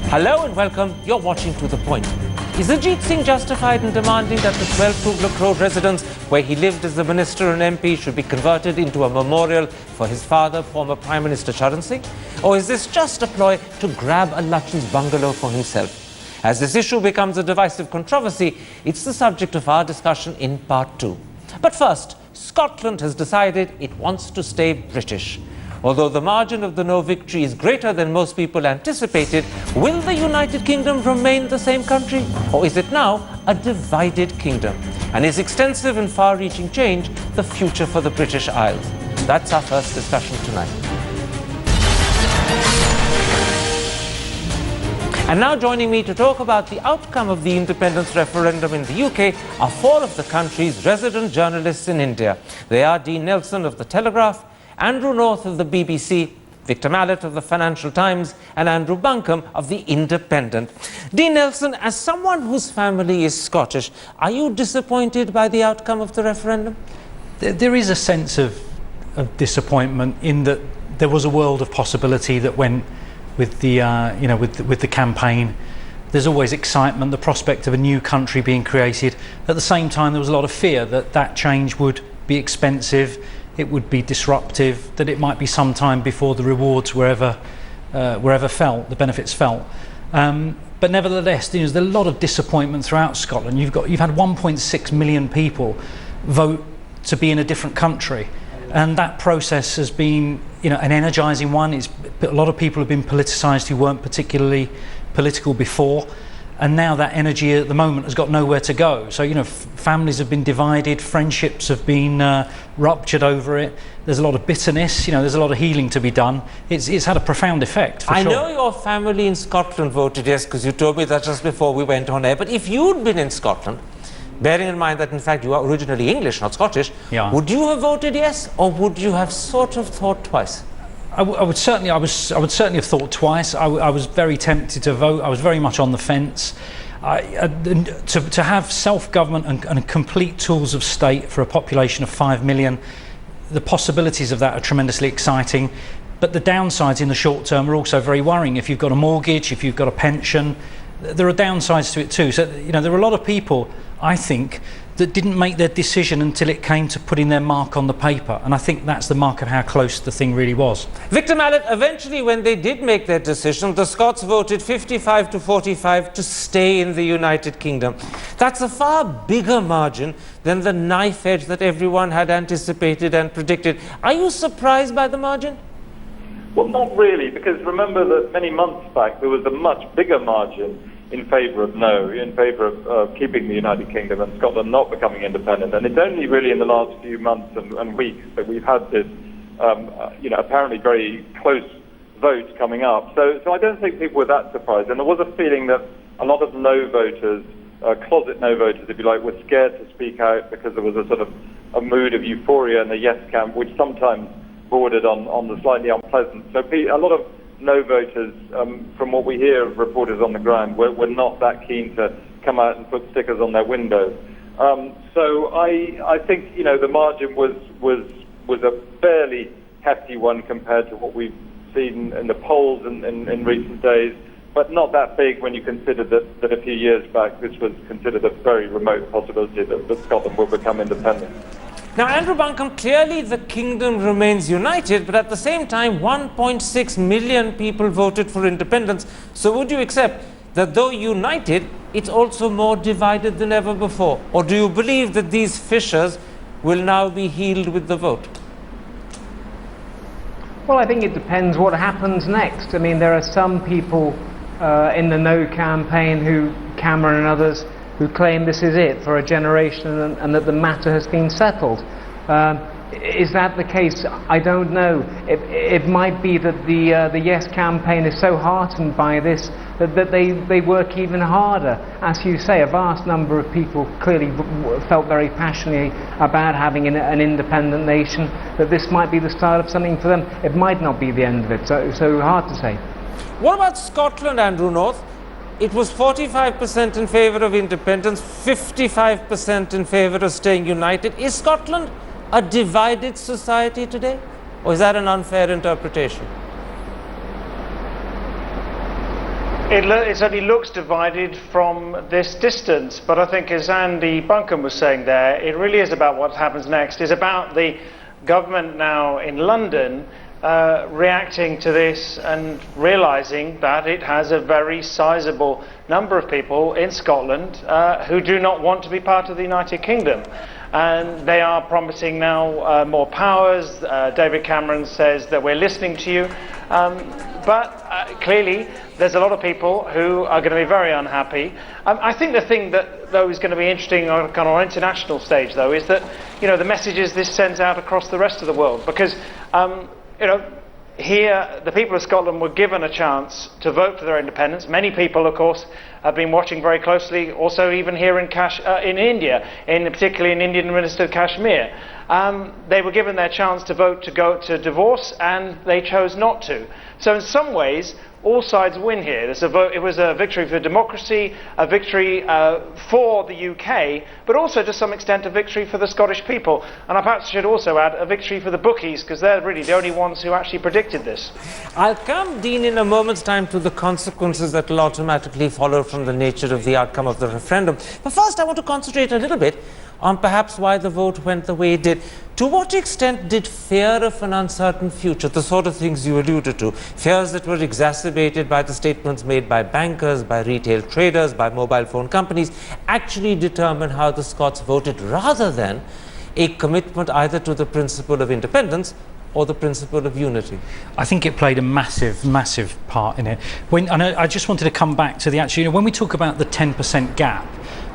Hello and welcome. You're watching To The Point. Is Ajit Singh justified in demanding that the 12 Tughlaq Road residence where he lived as a minister and MP should be converted into a memorial for his father, former Prime Minister Charan Singh? Or is this just a ploy to grab a Lachin's bungalow for himself? As this issue becomes a divisive controversy, it's the subject of our discussion in part 2. But first, Scotland has decided it wants to stay British. Although the margin of the no victory is greater than most people anticipated, will the United Kingdom remain the same country? Or is it now a divided kingdom? And is extensive and far-reaching change the future for the British Isles? That's our first discussion tonight. And now joining me to talk about the outcome of the independence referendum in the UK are 4 of the country's resident journalists in India. They are Dean Nelson of The Telegraph, Andrew North of the BBC, Victor Mallet of the Financial Times, and Andrew Buncombe of the Independent. Dean Nelson, as someone whose family is Scottish, are you disappointed by the outcome of the referendum? There is a sense of disappointment in that there was a world of possibility that went with the with the campaign. There's always excitement, the prospect of a new country being created. At the same time, there was a lot of fear that that change would be expensive, it would be disruptive, that it might be some time before the rewards were ever felt, the benefits felt. But nevertheless, there's a lot of disappointment throughout Scotland. You've had 1.6 million people vote to be in a different country, and that process has been, an energising one. A lot of people have been politicised who weren't particularly political before. And now that energy at the moment has got nowhere to go. So, families have been divided, friendships have been ruptured over it. There's a lot of bitterness, there's a lot of healing to be done. It's had a profound effect, for sure. I know your family in Scotland voted yes, because you told me that just before we went on air. But if you'd been in Scotland, bearing in mind that, in fact, you are originally English, not Scottish, would you have voted yes, or would you have sort of thought twice? I would certainly have thought twice. I was very tempted to vote. I was very much on the fence. To have self-government and complete tools of state for a population of 5 million, the possibilities of that are tremendously exciting. But the downsides in the short term are also very worrying. If you've got a mortgage, if you've got a pension, there are downsides to it too. So, there are a lot of people, I think, that didn't make their decision until it came to putting their mark on the paper. And I think that's the mark of how close the thing really was. Victor Mallet, eventually when they did make their decision, the Scots voted 55 to 45 to stay in the United Kingdom. That's a far bigger margin than the knife edge that everyone had anticipated and predicted. Are you surprised by the margin? Well, not really, because remember that many months back there was a much bigger margin in favour of no, in favour of keeping the United Kingdom and Scotland not becoming independent. And it's only really in the last few months and weeks that we've had this, apparently very close vote coming up. So I don't think people were that surprised. And there was a feeling that a lot of no voters, closet no voters, if you like, were scared to speak out because there was a sort of a mood of euphoria in the yes camp, which sometimes bordered on the slightly unpleasant. So a lot of no voters, from what we hear of reporters on the ground, were not that keen to come out and put stickers on their windows. So I think the margin was a fairly hefty one compared to what we've seen in the polls in recent days, but not that big when you consider that a few years back this was considered a very remote possibility that Scotland will become independent. Now, Andrew Buncombe, clearly the kingdom remains united, but at the same time, 1.6 million people voted for independence. So would you accept that though united, it's also more divided than ever before? Or do you believe that these fissures will now be healed with the vote? Well, I think it depends what happens next. I mean, there are some people in the No campaign Cameron and others, who claim this is it for a generation and that the matter has been settled. Is that the case? I don't know. It might be that the Yes campaign is so heartened by this that they work even harder. As you say, a vast number of people clearly felt very passionately about having an independent nation, that this might be the start of something for them. It might not be the end of it, so hard to say. What about Scotland, Andrew North? It was 45% in favour of independence, 55% in favour of staying united. Is Scotland a divided society today? Or is that an unfair interpretation? It certainly looks divided from this distance, but I think, as Andy Buncombe was saying there, it really is about what happens next. It's about the government now in London reacting to this and realising that it has a very sizable number of people in Scotland who do not want to be part of the United Kingdom. And they are promising now more powers. David Cameron says that we're listening to you. But clearly, there's a lot of people who are going to be very unhappy. I think the thing that, though, is going to be interesting on an international stage, though, is that, the messages this sends out across the rest of the world. Because, here, the people of Scotland were given a chance to vote for their independence. Many people, of course, have been watching very closely, also even here in India, particularly in Indian administered Kashmir. They were given their chance to vote to go to divorce, and they chose not to. So in some ways, all sides win here. It was a victory for democracy, a victory for the UK, but also to some extent a victory for the Scottish people. And I perhaps should also add a victory for the bookies, because they're really the only ones who actually predicted this. I'll come, Dean, in a moment's time to the consequences that will automatically follow from the nature of the outcome of the referendum. But first, I want to concentrate a little bit on perhaps why the vote went the way it did. To what extent did fear of an uncertain future, the sort of things you alluded to, fears that were exacerbated by the statements made by bankers, by retail traders, by mobile phone companies, actually determine how the Scots voted, rather than a commitment either to the principle of independence or the principle of unity? I think it played a massive, massive part in it. I just wanted to come back to when we talk about the 10% gap,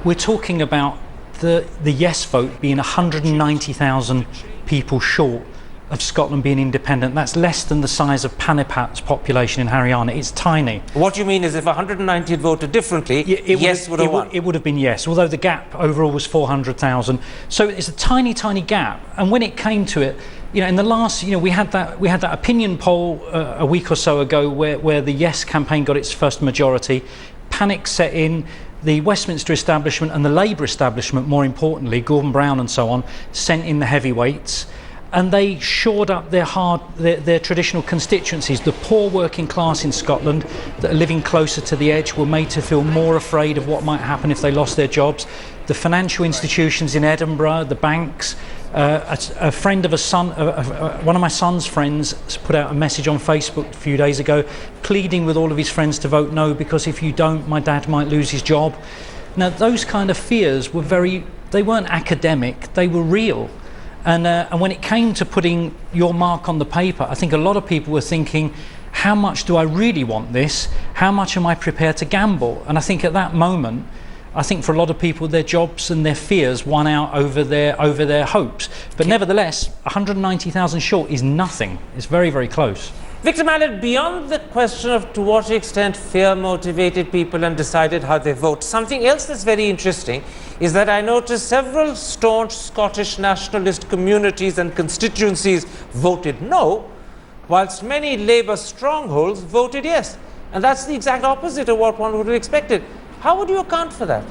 we're talking about the yes vote being 190,000 people short of Scotland being independent. That's less than the size of Panipat's population in Haryana. It's tiny. What you mean is if 190 had voted differently, yes would have won? It would have been yes, although the gap overall was 400,000. So it's a tiny, tiny gap. And when it came to it, in the last, we had that opinion poll a week or so ago where the yes campaign got its first majority. Panic set in. The Westminster establishment and the Labour establishment, more importantly, Gordon Brown and so on, sent in the heavyweights, and they shored up their traditional constituencies. The poor working class in Scotland that are living closer to the edge were made to feel more afraid of what might happen if they lost their jobs. The financial institutions in Edinburgh, the banks. A friend of one of my son's friends put out a message on Facebook a few days ago pleading with all of his friends to vote no, because if you don't, my dad might lose his job. Now, those kind of fears they weren't academic, they were real. And when it came to putting your mark on the paper, I think a lot of people were thinking, how much do I really want this? How much am I prepared to gamble? And I think at that moment, for a lot of people, their jobs and their fears won out over their hopes. But nevertheless, 190,000 short is nothing. It's very, very close. Victor Mallet, beyond the question of to what extent fear motivated people and decided how they vote, something else that's very interesting is that I noticed several staunch Scottish nationalist communities and constituencies voted no, whilst many Labour strongholds voted yes. And that's the exact opposite of what one would have expected. How would you account for that?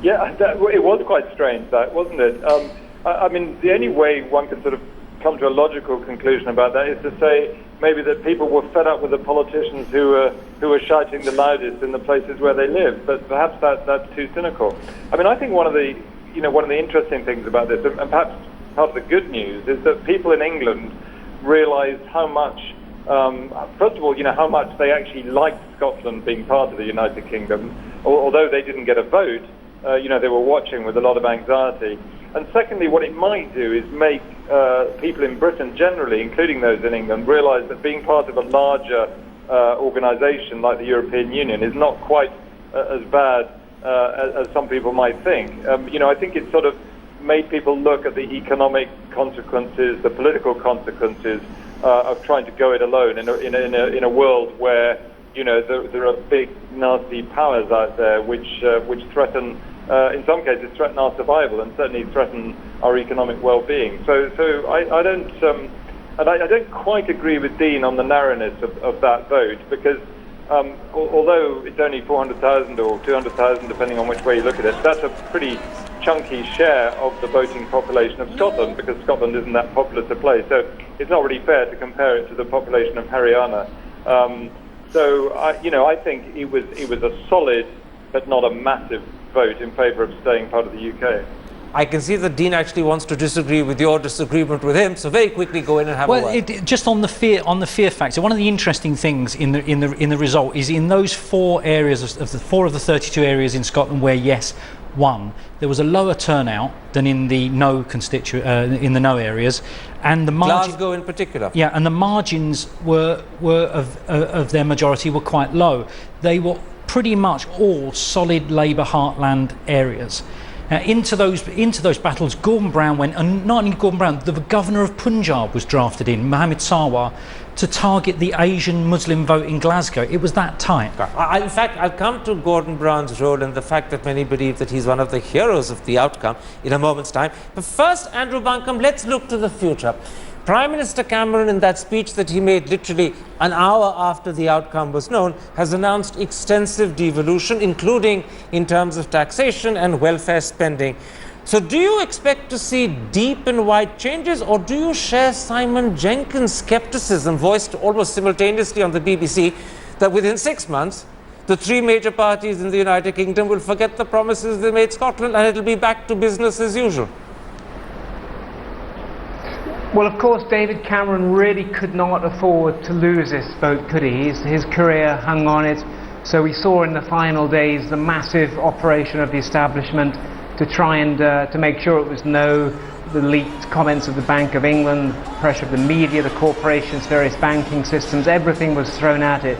Yeah, it was quite strange, that, wasn't it? The only way one can sort of come to a logical conclusion about that is to say maybe that people were fed up with the politicians who were shouting the loudest in the places where they live. But perhaps that's too cynical. I think one of the interesting things about this, and perhaps part of the good news, is that people in England realised how much. First of all, how much they actually liked Scotland being part of the United Kingdom, although they didn't get a vote. They were watching with a lot of anxiety. And secondly, what it might do is make people in Britain generally, including those in England, realise that being part of a larger organisation like the European Union is not quite as bad as some people might think. I think it sort of made people look at the economic consequences, the political consequences of trying to go it alone in a world where there are big nasty powers out there which threaten, in some cases, threaten our survival and certainly threaten our economic well-being. So I don't quite agree with Dean on the narrowness of that vote, because although it's only 400,000 or 200,000, depending on which way you look at it, that's a pretty chunky share of the voting population of Scotland, because Scotland isn't that popular to play. So it's not really fair to compare it to the population of Haryana. So, I think it was a solid but not a massive vote in favour of staying part of the UK. I can see that Dean actually wants to disagree with your disagreement with him, so very quickly go in and have a word. Just on the fear factor, one of the interesting things in the result is in those 4 areas of the 4 of the 32 areas in Scotland where yes won, there was a lower turnout than in the no in the no areas, and the Glasgow in particular. Yeah, and the margins were of their majority were quite low. They were pretty much all solid Labour heartland areas. Into those battles, Gordon Brown went, and not only Gordon Brown, the governor of Punjab was drafted in, Mohammed Sarwar, to target the Asian Muslim vote in Glasgow. It was that tight. In fact, I'll come to Gordon Brown's role and the fact that many believe that he's one of the heroes of the outcome in a moment's time. But first, Andrew Buncombe, let's look to the future. Prime Minister Cameron, in that speech that he made literally an hour after the outcome was known, has announced extensive devolution, including in terms of taxation and welfare spending. So do you expect to see deep and wide changes, or do you share Simon Jenkins' skepticism, voiced almost simultaneously on the BBC, that within 6 months, the 3 major parties in the United Kingdom will forget the promises they made Scotland and it'll be back to business as usual? Well, of course, David Cameron really could not afford to lose this vote, could he? His career hung on it. So we saw in the final days the massive operation of the establishment to try and to make sure it was no, the leaked comments of the Bank of England, pressure of the media, the corporations, various banking systems, everything was thrown at it.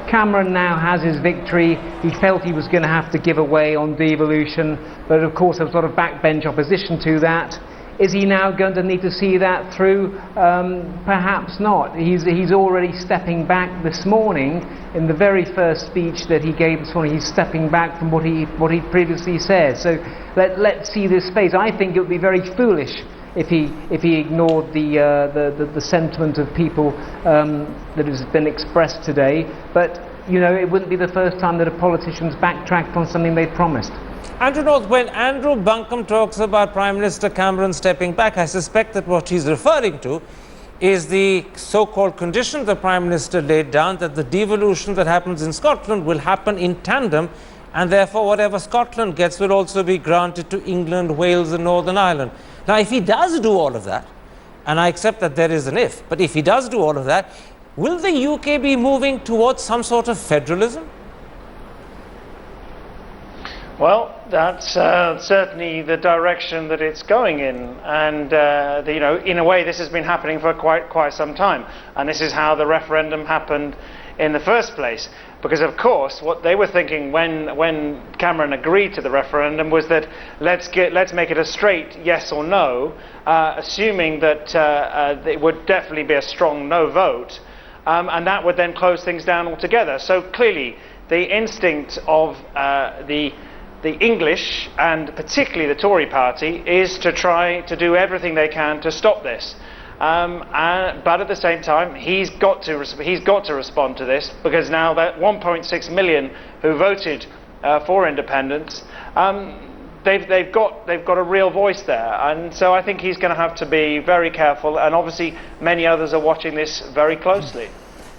Cameron now has his victory. He felt he was going to have to give away on devolution, but of course there was a lot of backbench opposition to that. Is he now going to need to see that through? Perhaps not. He's already stepping back this morning. In the very first speech that he gave this morning, he's stepping back from what he previously said. So let's see this space. I think it would be very foolish if he ignored the sentiment of people that has been expressed today. But it wouldn't be the first time that a politician's backtracked on something they promised. Andrew North, when Andrew Buncombe talks about Prime Minister Cameron stepping back, I suspect that what he's referring to is the so-called condition the Prime Minister laid down, that the devolution that happens in Scotland will happen in tandem, and therefore whatever Scotland gets will also be granted to England, Wales and Northern Ireland. Now, if he does do all of that, and I accept that there is an if, but if he does do all of that, will the UK be moving towards some sort of federalism? Well, that's certainly the direction that it's going in, and in a way this has been happening for quite some time, and this is how the referendum happened in the first place. Because of course what they were thinking when Cameron agreed to the referendum was that let's make it a straight yes or no, assuming that it would definitely be a strong no vote, and that would then close things down altogether. So clearly the instinct of the English, and particularly the Tory party, is to try to do everything they can to stop this. But at the same time, he's got to respond to this, because now that 1.6 million who voted for independence, they've got a real voice there, and so I think he's going to have to be very careful. And obviously, many others are watching this very closely.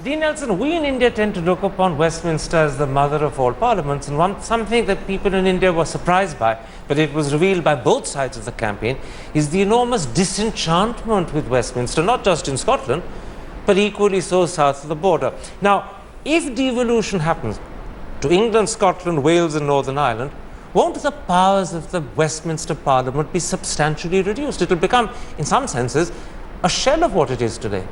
Dean Nelson, we in India tend to look upon Westminster as the mother of all parliaments, and something that people in India were surprised by, but it was revealed by both sides of the campaign, is the enormous disenchantment with Westminster, not just in Scotland, but equally so south of the border. Now, if devolution happens to England, Scotland, Wales and Northern Ireland, won't the powers of the Westminster Parliament be substantially reduced? It will become, in some senses, a shell of what it is today.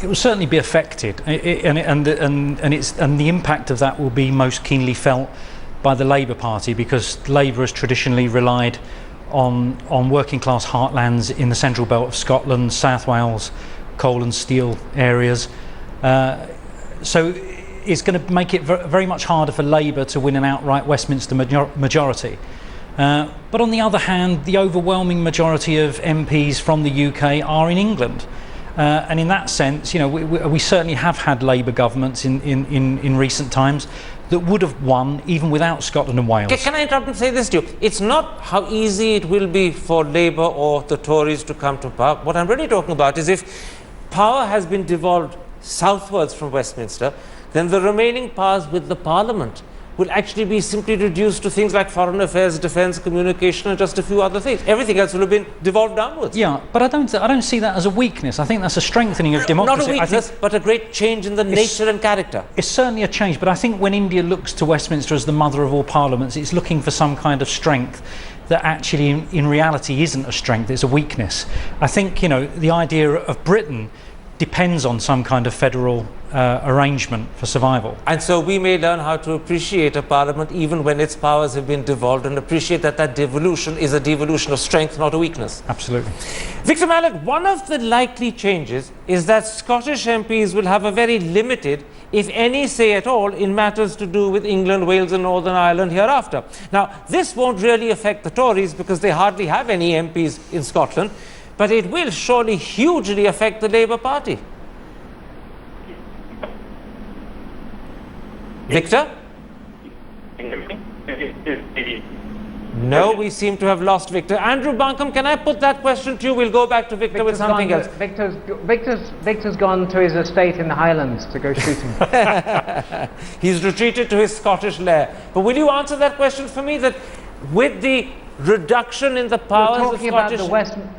It will certainly be affected, and the impact of that will be most keenly felt by the Labour Party, because Labour has traditionally relied on working class heartlands in the central belt of Scotland, South Wales, coal and steel areas. So it's going to make it very much harder for Labour to win an outright Westminster majority. But on the other hand, the overwhelming majority of MPs from the UK are in England. And in that sense, we certainly have had Labour governments in recent times that would have won even without Scotland and Wales. Can I interrupt and say this to you? It's not how easy it will be for Labour or the Tories to come to power. What I'm really talking about is if power has been devolved southwards from Westminster, then the remaining powers with the Parliament will actually be simply reduced to things like foreign affairs, defence, communication, and just a few other things. Everything else will have been devolved downwards. Yeah, but I don't see that as a weakness. I think that's a strengthening of democracy. Not a weakness, but a great change in the nature and character. It's certainly a change, but I think when India looks to Westminster as the mother of all parliaments, it's looking for some kind of strength that actually in reality isn't a strength, it's a weakness. I think, the idea of Britain depends on some kind of federal arrangement for survival. And so we may learn how to appreciate a parliament even when its powers have been devolved, and appreciate that devolution is a devolution of strength, not a weakness. Absolutely. Victor Mallet, one of the likely changes is that Scottish MPs will have a very limited, if any say at all, in matters to do with England, Wales and Northern Ireland hereafter. Now, this won't really affect the Tories because they hardly have any MPs in Scotland, but it will surely hugely affect the Labour Party. Victor? No, we seem to have lost Victor. Andrew Buncombe, can I put that question to you? We'll go back to Victor with something else. Victor's gone to his estate in the Highlands to go shooting. He's retreated to his Scottish lair. But will you answer that question for me, that with the reduction in the powers of Scottish...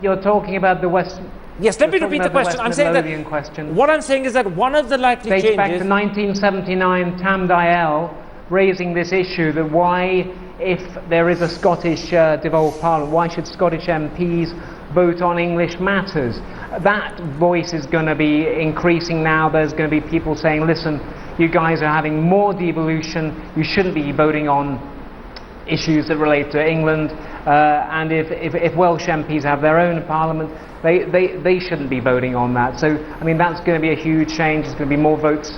You're talking about the West... Yes, let me repeat the question. I'm saying that... Question. What I'm saying is that one of the likely dates changes... back to 1979, Tam Dael raising this issue that why, if there is a Scottish devolved parliament, why should Scottish MPs vote on English matters? That voice is going to be increasing now. There's going to be people saying, listen, you guys are having more devolution, you shouldn't be voting on issues that relate to England, and if Welsh MPs have their own parliament, they shouldn't be voting on that. So, I mean, that's going to be a huge change. There's going to be more votes,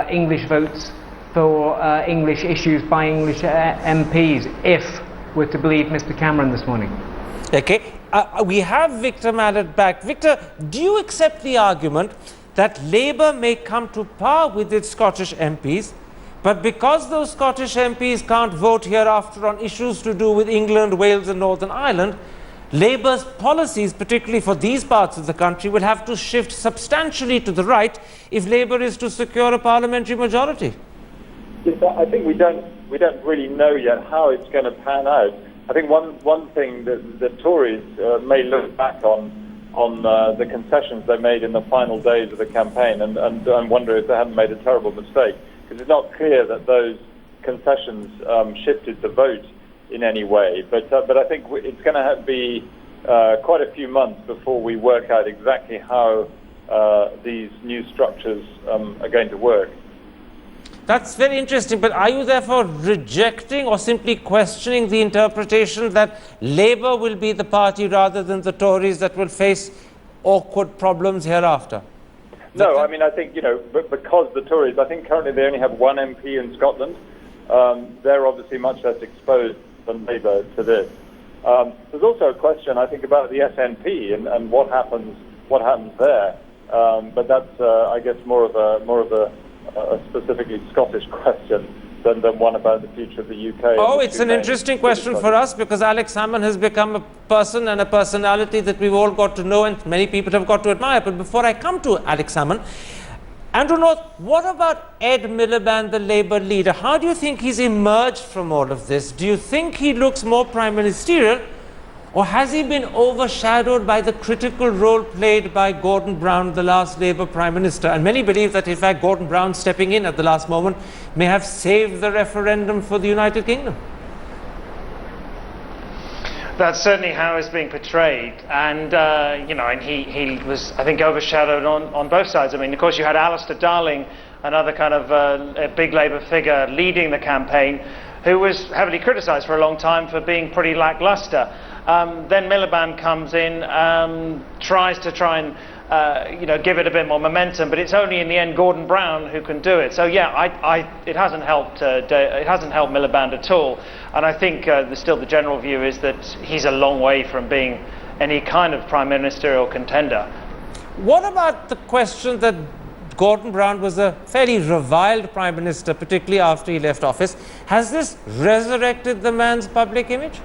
English votes for English issues by English MPs, if we're to believe Mr. Cameron this morning. Okay, we have Victor Mallet back. Victor, do you accept the argument that Labour may come to power with its Scottish MPs, but because those Scottish MPs can't vote hereafter on issues to do with England, Wales and Northern Ireland, Labour's policies, particularly for these parts of the country, will have to shift substantially to the right if Labour is to secure a parliamentary majority? Yes, I think we don't really know yet how it's going to pan out. I think one thing that the Tories may look back on the concessions they made in the final days of the campaign and wonder if they hadn't made a terrible mistake, because it's not clear that those concessions shifted the vote in any way. But I think it's going to be quite a few months before we work out exactly how these new structures are going to work. That's very interesting, but are you therefore rejecting or simply questioning the interpretation that Labour will be the party rather than the Tories that will face awkward problems hereafter? No, I mean, I think, because the Tories, I think currently they only have one MP in Scotland. They're obviously much less exposed than Labour to this. There's also a question, I think, about the SNP and what happens there. But that's, I guess, more of a specifically Scottish question than one about the future of the UK. Oh, it's an interesting question for us, because Alex Salmond has become a person and a personality that we've all got to know and many people have got to admire. But before I come to Alex Salmond, Andrew North, what about Ed Miliband, the Labour leader? How do you think he's emerged from all of this? Do you think he looks more prime ministerial, or has he been overshadowed by the critical role played by Gordon Brown, the last Labour Prime Minister? And many believe that, in fact, Gordon Brown stepping in at the last moment may have saved the referendum for the United Kingdom. That's certainly how it's being portrayed, and and he was, I think, overshadowed on both sides. I mean, of course, you had Alistair Darling, another kind of a big Labour figure leading the campaign, who was heavily criticised for a long time for being pretty lacklustre. Then Miliband comes in, tries and give it a bit more momentum, but it's only in the end Gordon Brown who can do it. So yeah, it hasn't helped. It hasn't helped Miliband at all. And I think still the general view is that he's a long way from being any kind of prime ministerial contender. What about the question that Gordon Brown was a fairly reviled prime minister, particularly after he left office? Has this resurrected the man's public image?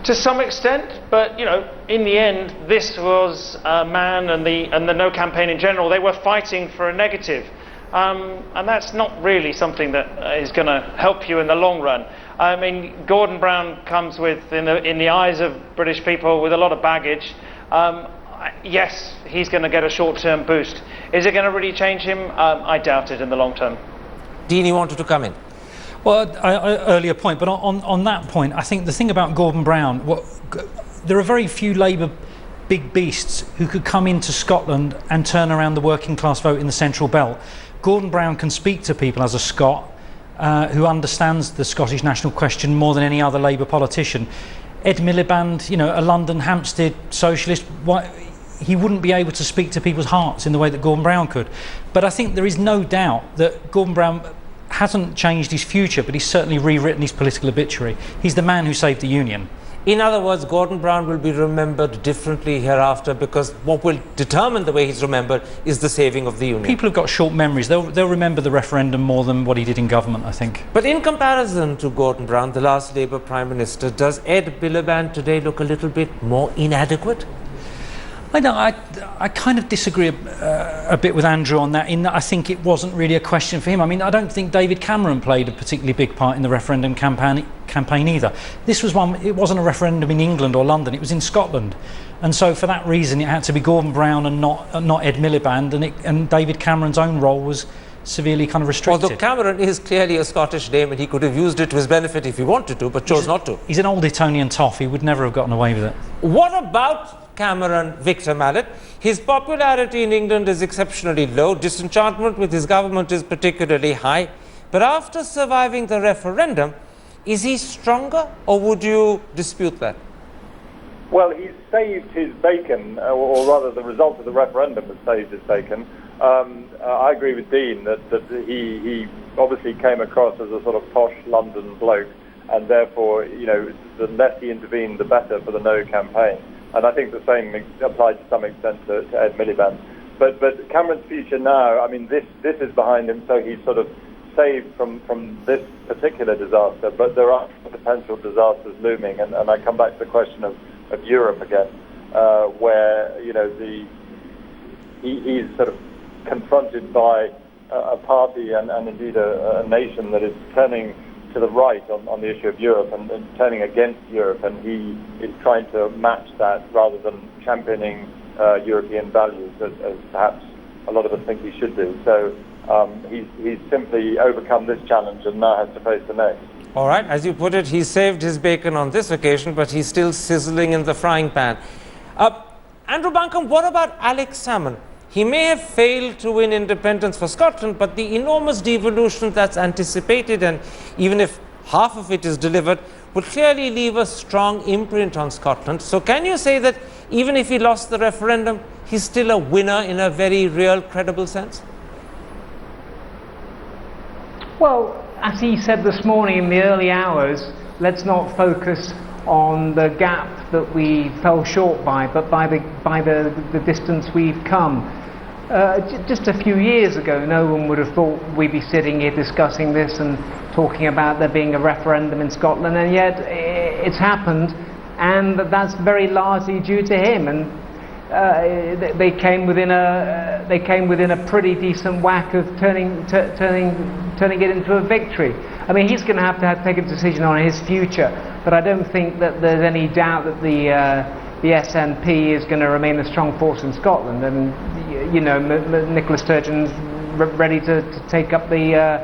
To some extent, but in the end, this was a man and the No campaign in general. They were fighting for a negative, and that's not really something that is going to help you in the long run. I mean, Gordon Brown comes with, in the eyes of British people, with a lot of baggage. Yes, he's going to get a short-term boost. Is it going to really change him? I doubt it in the long term. Dean, you wanted to come in. Well, earlier point, but on that point, I think the thing about Gordon Brown, there are very few Labour big beasts who could come into Scotland and turn around the working class vote in the Central Belt. Gordon Brown can speak to people as a Scot who understands the Scottish national question more than any other Labour politician. Ed Miliband, a London Hampstead socialist, he wouldn't be able to speak to people's hearts in the way that Gordon Brown could. But I think there is no doubt that Gordon Brown hasn't changed his future, but he's certainly rewritten his political obituary. He's the man who saved the Union. In other words, Gordon Brown will be remembered differently hereafter, because what will determine the way he's remembered is the saving of the Union. People have got short memories. They'll remember the referendum more than what he did in government, I think. But in comparison to Gordon Brown, the last Labour Prime Minister, does Ed Miliband today look a little bit more inadequate? I kind of disagree a bit with Andrew on that, in that I think it wasn't really a question for him. I mean, I don't think David Cameron played a particularly big part in the referendum campaign either. It wasn't a referendum in England or London, it was in Scotland. And so for that reason, it had to be Gordon Brown and not Ed Miliband, and David Cameron's own role was severely kind of restricted. Although Cameron is clearly a Scottish name and he could have used it to his benefit if he wanted to, but chose not to. He's an old Etonian toff, he would never have gotten away with it. What about Cameron Victor Mallet? His popularity in England is exceptionally low. Disenchantment with his government is particularly high. But after surviving the referendum, is he stronger, or would you dispute that? Well, he's saved his bacon, or rather the result of the referendum has saved his bacon. I agree with Dean that he obviously came across as a sort of posh London bloke, and therefore, the less he intervened, the better for the No campaign. And I think the same applied to some extent to Ed Miliband. But Cameron's future now, I mean, this is behind him, so he's sort of saved from this particular disaster. But there are potential disasters looming, and I come back to the question of Europe again, where he's sort of confronted by a party and indeed a nation that is turning to the right on the issue of Europe and turning against Europe, and he is trying to match that rather than championing European values as perhaps a lot of us think he should do. So he's simply overcome this challenge and now has to face the next. All right, as you put it, he saved his bacon on this occasion, but he's still sizzling in the frying pan. Andrew Buncombe, what about Alex Salmond? He may have failed to win independence for Scotland, but the enormous devolution that's anticipated, and even if half of it is delivered, would clearly leave a strong imprint on Scotland. So can you say that even if he lost the referendum, he's still a winner in a very real, credible sense? Well, as he said this morning in the early hours, let's not focus on the gap that we fell short by, but by the distance we've come. Just a few years ago, no one would have thought we'd be sitting here discussing this and talking about there being a referendum in Scotland, and yet it's happened, and that's very largely due to him. And they came within a pretty decent whack of turning it into a victory. I mean, he's going to have to take a decision on his future, but I don't think that there's any doubt that the SNP is going to remain a strong force in Scotland, and Nicola Sturgeon's ready to take up the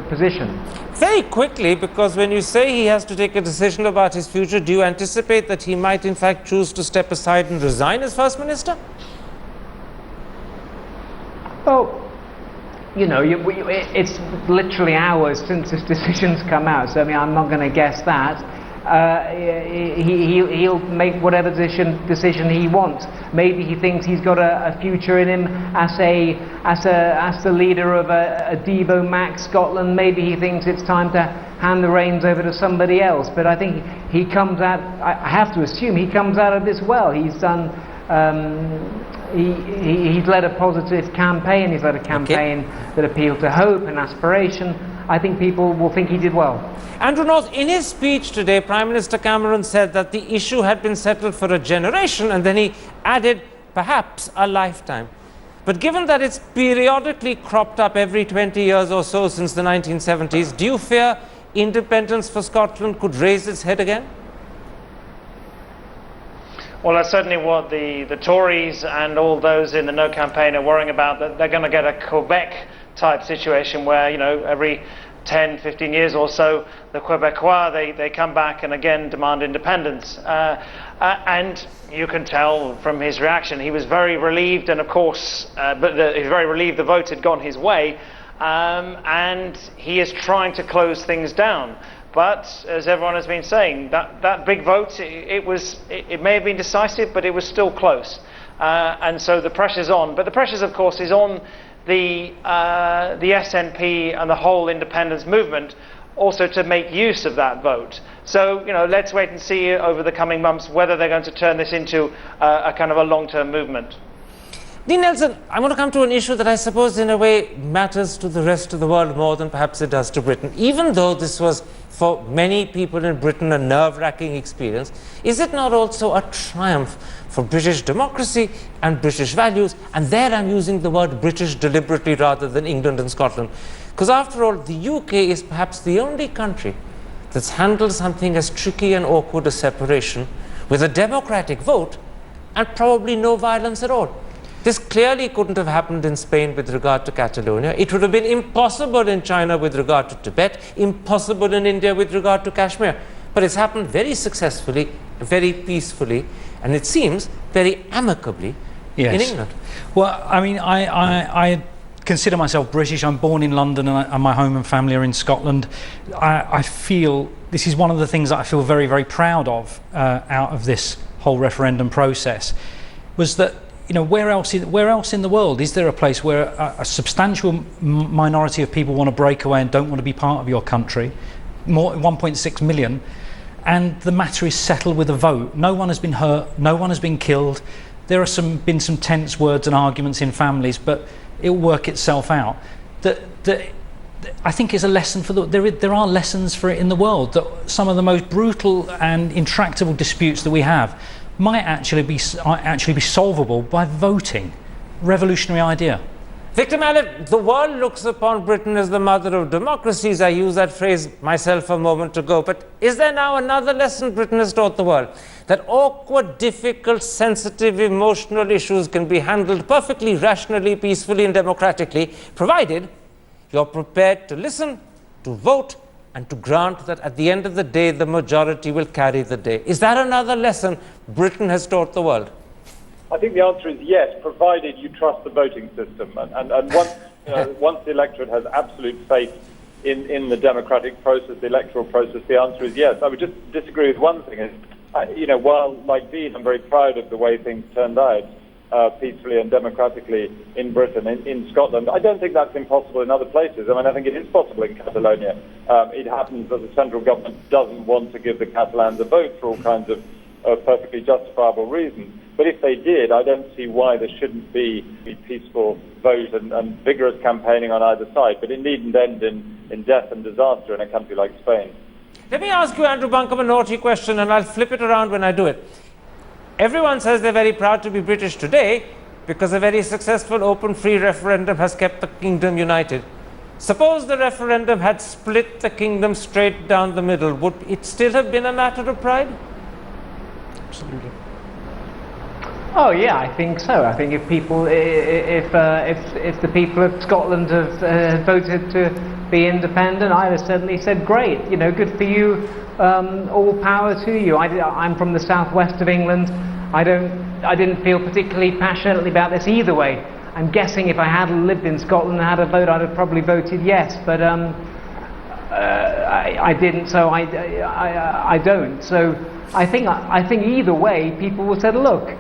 position. Very quickly, because when you say he has to take a decision about his future, do you anticipate that he might in fact choose to step aside and resign as First Minister? Well, it's literally hours since this decision's come out, so I mean, I'm not going to guess that. He'll make whatever decision he wants. Maybe he thinks he's got a future in him as the leader of a Devo Max Scotland. Maybe he thinks it's time to hand the reins over to somebody else. But I think he comes out. I have to assume he comes out of this well. He's done. He's led a positive campaign. He's led a campaign that appealed to hope and aspiration. I think people will think he did well. Andrew North, in his speech today, Prime Minister Cameron said that the issue had been settled for a generation, and then he added, perhaps a lifetime. But given that it's periodically cropped up every 20 years or so since the 1970s, do you fear independence for Scotland could raise its head again? Well, that's certainly what the Tories and all those in the No campaign are worrying about, that they're going to get a Quebec-type situation where, you know, every 10, 15 years or so, the Quebecois, they come back and again demand independence. And you can tell from his reaction, he was very relieved, and of course, he was very relieved the vote had gone his way, and he is trying to close things down. But as everyone has been saying, that big vote, it may have been decisive, but it was still close. And so the pressure's on. But the pressure, of course, is on the SNP and the whole independence movement also to make use of that vote. So, you know, let's wait and see over the coming months whether they're going to turn this into a kind of a long-term movement. Dean Nelson, I want to come to an issue that I suppose in a way matters to the rest of the world more than perhaps it does to Britain. Even though this was for many people in Britain a nerve-wracking experience, is it not also a triumph for British democracy and British values? And there I'm using the word British deliberately rather than England and Scotland. Because after all, the UK is perhaps the only country that's handled something as tricky and awkward as separation with a democratic vote and probably no violence at all. This clearly couldn't have happened in Spain with regard to Catalonia. It would have been impossible in China with regard to Tibet, impossible in India with regard to Kashmir. But it's happened very successfully, very peacefully, and it seems very amicably in England. Well, I mean, I consider myself British. I'm born in London, and my home and family are in Scotland. I feel this is one of the things that I feel very, very proud of out of this whole referendum process, was that, you know, where else in the world is there a place where a substantial minority of people want to break away and don't want to be part of your country, 1.6 million, and the matter is settled with a vote? No one has been hurt, no one has been killed. There are been some tense words and arguments in families, but it will work itself out. That I think is a lesson for there are lessons for it in the world, that some of the most brutal and intractable disputes that we have might actually be solvable by voting. Revolutionary idea. Victor Mallet, the world looks upon Britain as the mother of democracies. I used that phrase myself a moment ago. But is there now another lesson Britain has taught the world? That awkward, difficult, sensitive, emotional issues can be handled perfectly rationally, peacefully and democratically, provided you're prepared to listen, to vote, and to grant that at the end of the day, the majority will carry the day. Is that another lesson Britain has taught the world? I think the answer is yes, provided you trust the voting system. And once, once the electorate has absolute faith in the democratic process, the electoral process, the answer is yes. I would just disagree with one thing. While, like Dean, I'm very proud of the way things turned out, peacefully and democratically in Britain, in Scotland, I don't think that's impossible in other places. I mean, I think it is possible in Catalonia. It happens that the central government doesn't want to give the Catalans a vote for all kinds of perfectly justifiable reasons. But if they did, I don't see why there shouldn't be a peaceful vote and vigorous campaigning on either side. But it needn't end in death and disaster in a country like Spain. Let me ask you, Andrew Buncombe, a naughty question, and I'll flip it around when I do it. Everyone says they're very proud to be British today because a very successful open free referendum has kept the kingdom united. Suppose the referendum had split the kingdom straight down the middle. Would it still have been a matter of pride? Absolutely. Oh yeah, I think so. I think if the people of Scotland have voted to be independent, I'd have certainly said, great, good for you, all power to you. I'm from the southwest of England. I didn't feel particularly passionately about this either way. I'm guessing if I had lived in Scotland and had a vote, I'd have probably voted yes, but I didn't, so I don't. So I think either way, people will say, look,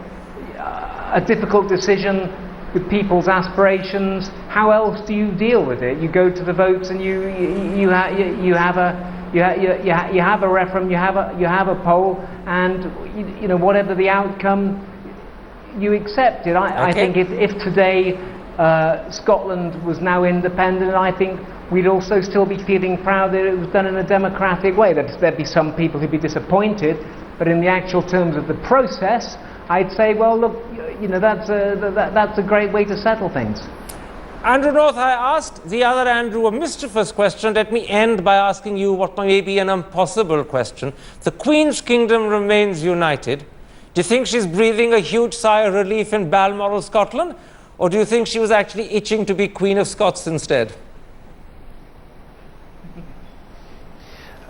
a difficult decision with people's aspirations. How else do you deal with it? You go to the votes and you have a referendum, you have a poll, and whatever the outcome, you accept it. I think if today Scotland was now independent, I think we'd also still be feeling proud that it was done in a democratic way. There'd be some people who'd be disappointed, but in the actual terms of the process, I'd say, well, look, you know, that's a great way to settle things. Andrew North, I asked the other Andrew a mischievous question. Let me end by asking you what may be an impossible question. The Queen's kingdom remains united. Do you think she's breathing a huge sigh of relief in Balmoral, Scotland? Or do you think she was actually itching to be Queen of Scots instead?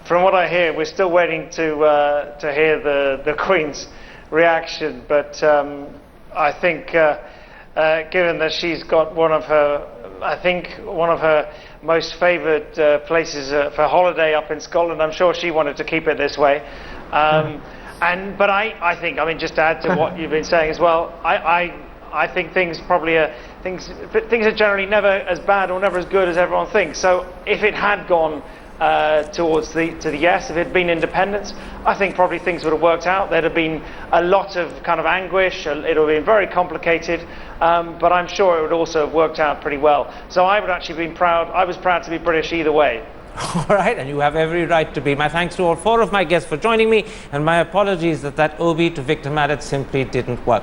From what I hear, we're still waiting to hear the Queen's reaction, but I think given that she's got one of her most favoured places for holiday up in Scotland, I'm sure she wanted to keep it this way. But I think, I mean, just to add to what you've been saying as well, I think things are generally never as bad or never as good as everyone thinks. So if it had gone towards the yes, if it had been independence, I think probably things would have worked out. There'd have been a lot of kind of anguish. It would have been very complicated, but I'm sure it would also have worked out pretty well. So I would actually been proud. I was proud to be British either way. All right, and you have every right to be. My thanks to all four of my guests for joining me, and my apologies that ode to Victor Madet simply didn't work.